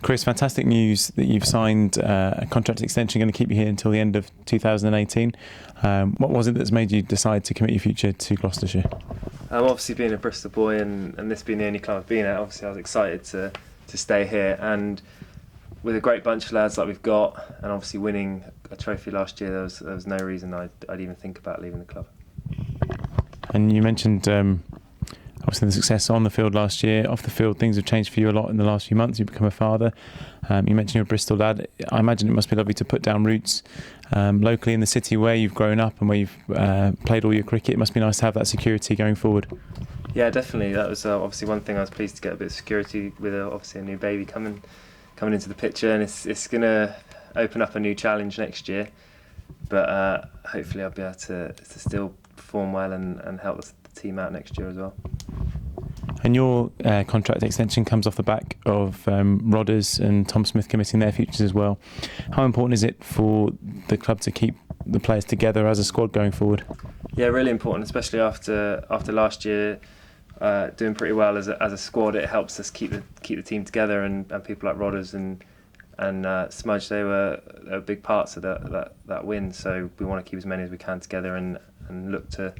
Chris, fantastic news that you've signed a contract extension going to keep you here until the end of 2018. What was it that's made you decide to commit your future to Gloucestershire? Obviously being a Bristol boy and this being the only club I've been at, obviously I was excited to stay here, and with a great bunch of lads like we've got, and obviously winning a trophy last year, there was no reason I'd even think about leaving the club. And you mentioned obviously the success on the field last year. Off the field, things have changed for you a lot in the last few months. You've become a father. You mentioned you're a Bristol lad. I imagine it must be lovely to put down roots locally in the city where you've grown up and where you've played all your cricket. It must be nice to have that security going forward. Yeah, definitely. That was obviously one thing I was pleased to get a bit of security with. Obviously a new baby coming into the picture, and it's going to open up a new challenge next year. But hopefully I'll be able to still perform well and help the team out next year as well. And your contract extension comes off the back of Rodders and Tom Smith committing their futures as well. How important is it for the club to keep the players together as a squad going forward? Yeah, really important, especially after last year doing pretty well as a squad. It helps us keep the team together, and people like Rodders and Smudge, they were big parts of that win. So we want to keep as many as we can together and look to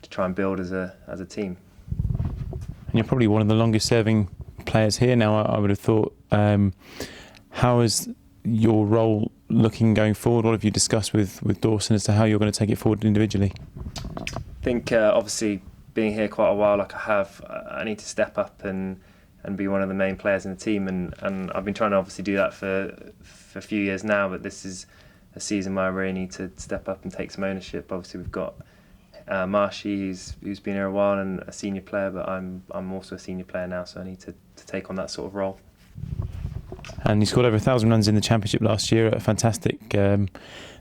try and build as a team. And you're probably one of the longest serving players here now, I would have thought. How is your role looking going forward? What have you discussed with Dawson as to how you're going to take it forward individually? I think obviously being here quite a while like I have, I need to step up and be one of the main players in the team, and I've been trying to obviously do that for a few years now, but this is a season where I really need to step up and take some ownership. Obviously we've got Marshy, who's been here a while and a senior player, but I'm also a senior player now, so I need to take on that sort of role. And you scored over 1,000 runs in the Championship last year, a fantastic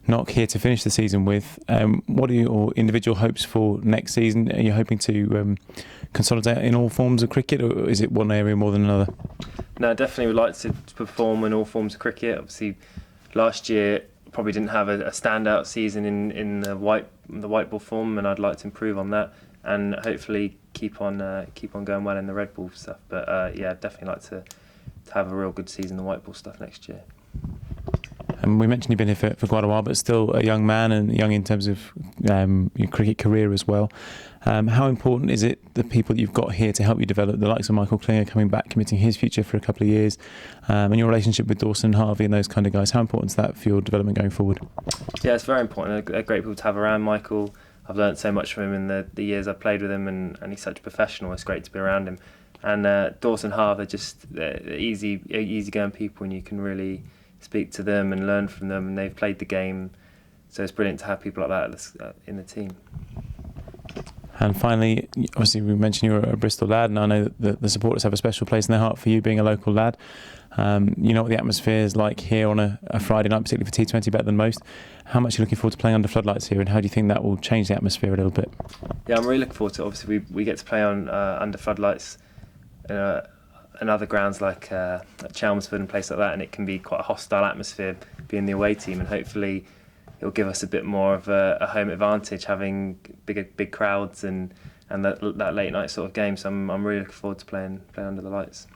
knock here to finish the season with. What are your individual hopes for next season? Are you hoping to consolidate in all forms of cricket, or is it one area more than another? No, definitely would like to perform in all forms of cricket. Obviously last year probably didn't have a standout season in the white ball form, and I'd like to improve on that and hopefully keep on going well in the red ball stuff. But yeah, definitely like to have a real good season in the white ball stuff next year. And we mentioned you've been here for quite a while, but still a young man, and young in terms of your cricket career as well. How important is it the people that you've got here to help you develop, the likes of Michael Klinger coming back, committing his future for a couple of years, and your relationship with Dawson, Harvey and those kind of guys? How important is that for your development going forward? Yeah, it's very important. They're great people to have around. Michael, I've learnt so much from him in the years I've played with him, and he's such a professional. It's great to be around him. And Dawson, Harvey are just easy-going people, and you can really speak to them and learn from them, and they've played the game, so it's brilliant to have people like that in the team. And finally, obviously we mentioned you're a Bristol lad, and I know that the supporters have a special place in their heart for you being a local lad. You know what the atmosphere is like here on a Friday night, particularly for T20, better than most. How much are you looking forward to playing under floodlights here, and how do you think that will change the atmosphere a little bit? Yeah, I'm really looking forward to it. Obviously we get to play on under floodlights and other grounds like Chelmsford and places like that, and it can be quite a hostile atmosphere being the away team, and hopefully it'll give us a bit more of a home advantage having big crowds and that late night sort of game. So I'm really looking forward to playing under the lights.